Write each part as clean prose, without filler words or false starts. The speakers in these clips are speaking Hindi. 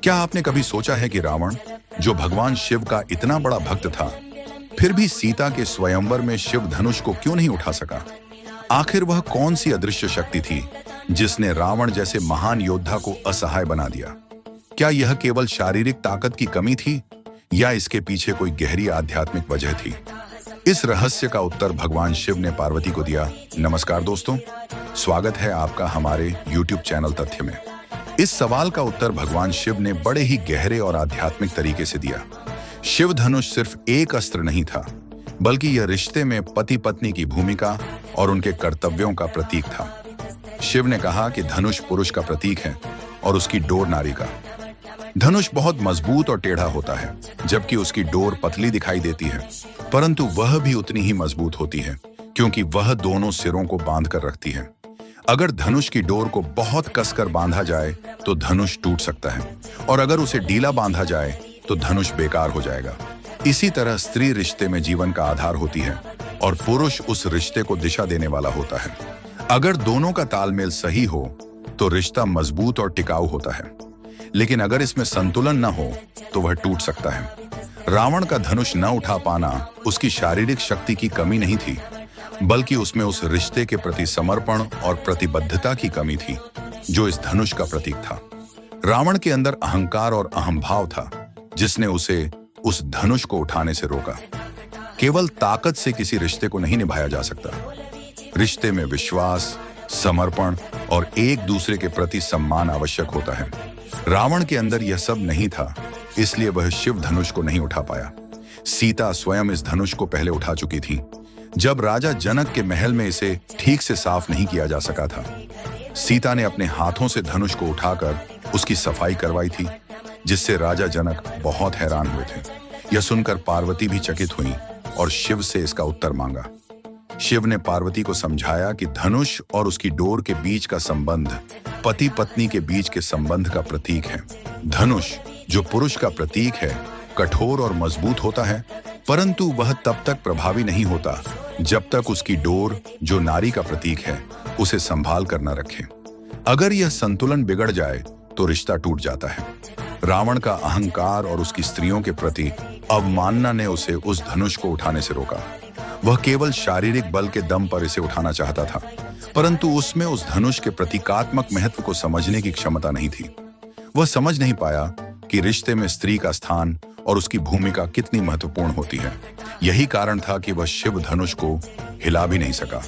क्या आपने कभी सोचा है कि रावण, जो भगवान शिव का इतना बड़ा भक्त था, फिर भी सीता के स्वयंवर में शिव धनुष को क्यों नहीं उठा सका? आखिर वह कौन सी अदृश्य शक्ति थी जिसने रावण जैसे महान योद्धा को असहाय बना दिया? क्या यह केवल शारीरिक ताकत की कमी थी या इसके पीछे कोई गहरी आध्यात्मिक वजह थी? इस रहस्य का उत्तर भगवान शिव ने पार्वती को दिया। नमस्कार दोस्तों, स्वागत है आपका हमारे YouTube चैनल तथ्य में। इस सवाल का उत्तर भगवान शिव ने बड़े ही गहरे और आध्यात्मिक तरीके से दिया। शिव धनुष सिर्फ एक अस्त्र नहीं था, बल्कि यह रिश्ते में पति पत्नी की भूमिका और उनके कर्तव्यों का प्रतीक था। शिव ने कहा कि धनुष पुरुष का प्रतीक है और उसकी डोर नारी का। धनुष बहुत मजबूत और टेढ़ा होता है, जबकि उसकी डोर पतली दिखाई देती है, परंतु वह भी उतनी ही मजबूत होती है क्योंकि वह दोनों सिरों को बांध कर रखती है। अगर धनुष की डोर को बहुत कसकर बांधा जाए तो धनुष टूट सकता है, और अगर उसे ढीला बांधा जाए तो धनुष बेकार हो जाएगा। इसी तरह स्त्री रिश्ते में जीवन का आधार होती है और पुरुष उस रिश्ते को दिशा देने वाला होता है। अगर दोनों का तालमेल सही हो तो रिश्ता मजबूत और टिकाऊ होता है, लेकिन अगर इसमें संतुलन न हो तो वह टूट सकता है। रावण का धनुष न उठा पाना उसकी शारीरिक शक्ति की कमी नहीं थी, बल्कि उसमें उस रिश्ते के प्रति समर्पण और प्रतिबद्धता की कमी थी जो इस धनुष का प्रतीक था। रावण के अंदर अहंकार और अहंभाव था, जिसने उसे उस धनुष को उठाने से रोका। केवल ताकत से किसी रिश्ते को नहीं निभाया जा सकता। रिश्ते में विश्वास, समर्पण और एक दूसरे के प्रति सम्मान आवश्यक होता है। रावण के अंदर यह सब नहीं था, इसलिए वह शिव धनुष को नहीं उठा पाया। सीता स्वयं इस धनुष को पहले उठा चुकी थी, जब राजा जनक के महल में इसे ठीक से साफ नहीं किया जा सका था। सीता ने अपने हाथों से धनुष को उठाकर उसकी सफाई करवाई थी, जिससे राजा जनक बहुत हैरान हुए थे। यह सुनकर पार्वती भी चकित हुई और शिव से इसका उत्तर मांगा। शिव ने पार्वती को समझाया कि धनुष और उसकी डोर के बीच का संबंध पति पत्नी के बीच के संबंध का प्रतीक है। धनुष, जो पुरुष का प्रतीक है, कठोर और मजबूत होता है, परंतु वह तब तक प्रभावी नहीं होता जब तक उसकी डोर, जो नारी का प्रतीक है, उसे संभाल कर न रखे। अगर यह संतुलन बिगड़ जाए तो रिश्ता टूट जाता है। रावण का अहंकार और उसकी स्त्रियों के प्रति अवमानना ने उसे उस धनुष को उठाने से रोका। वह केवल शारीरिक बल के दम पर इसे उठाना चाहता था, परंतु उसमें उस धनुष के प्रतीकात्मक महत्व को समझने की क्षमता नहीं थी। वह समझ नहीं पाया कि रिश्ते में स्त्री का स्थान और उसकी भूमिका कितनी महत्वपूर्ण होती है। यही कारण था कि वह शिव धनुष को हिला भी नहीं सका।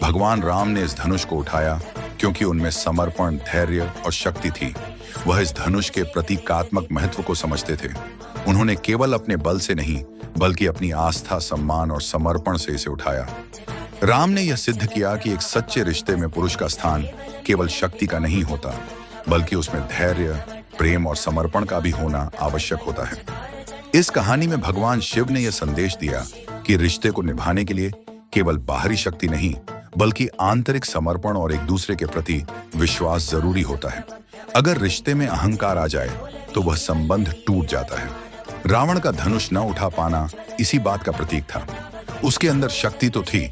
भगवान राम ने इस धनुष को उठाया क्योंकि उनमें समर्पण, धैर्य और शक्ति थी। वह इस धनुष के प्रतीकात्मक महत्व को समझते थे। उन्होंने केवल अपने बल से नहीं, बल्कि अपनी आस्था, सम्मान और समर्पण से इसे उठाया। राम ने यह सिद्ध किया कि एक सच्चे रिश्ते में पुरुष का स्थान केवल शक्ति का नहीं होता, बल्कि उसमें धैर्य, प्रेम और समर्पण का भी होना आवश्यक होता है। इस कहानी में भगवान शिव ने यह संदेश दिया कि रिश्ते को निभाने के लिए केवल बाहरी शक्ति नहीं, बल्कि आंतरिक समर्पण और एक दूसरे के प्रति विश्वास जरूरी होता है। अगर रिश्ते में अहंकार आ जाए तो वह संबंध टूट जाता है। रावण का धनुष न उठा पाना इसी बात का प्रतीक था। उसके अंदर शक्ति तो थी,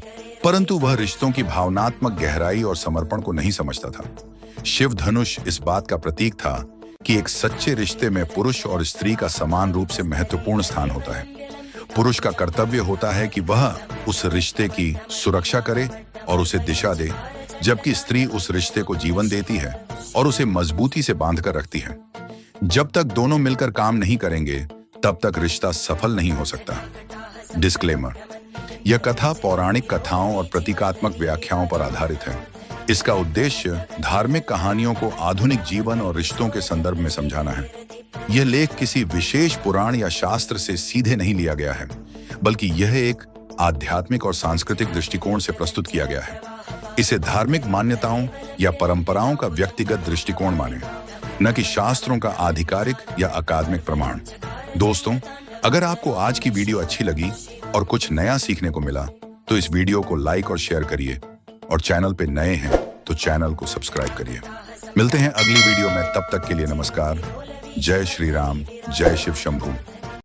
परंतु वह रिश्तों की भावनात्मक गहराई और समर्पण को नहीं समझता था। शिव धनुष इस बात का प्रतीक था कि एक सच्चे रिश्ते में पुरुष और स्त्री का समान रूप से महत्वपूर्ण स्थान होता है। पुरुष का कर्तव्य होता है कि वह उस रिश्ते की सुरक्षा करे और उसे दिशा दे, जबकि स्त्री उस रिश्ते को जीवन देती है और उसे मजबूती से बांध कर रखती है। जब तक दोनों मिलकर काम नहीं करेंगे, तब तक रिश्ता सफल नहीं हो सकता। डिस्क्लेमर: यह कथा पौराणिक कथाओं और प्रतीकात्मक व्याख्याओं पर आधारित है। इसका उद्देश्य धार्मिक कहानियों को आधुनिक जीवन और रिश्तों के संदर्भ में समझाना है। यह लेख किसी विशेष पुराण या शास्त्र से सीधे नहीं लिया गया है, बल्कि यह एक आध्यात्मिक और सांस्कृतिक दृष्टिकोण से प्रस्तुत किया गया है। इसे धार्मिक मान्यताओं या परंपराओं का व्यक्तिगत दृष्टिकोण माने, न कि शास्त्रों का आधिकारिक या अकादमिक प्रमाण। दोस्तों, अगर आपको आज की वीडियो अच्छी लगी और कुछ नया सीखने को मिला, तो इस वीडियो को लाइक और शेयर करिए, और चैनल पे नए हैं तो चैनल को सब्सक्राइब करिए। मिलते हैं अगली वीडियो में, तब तक के लिए नमस्कार। जय श्री राम, जय शिव शंभू।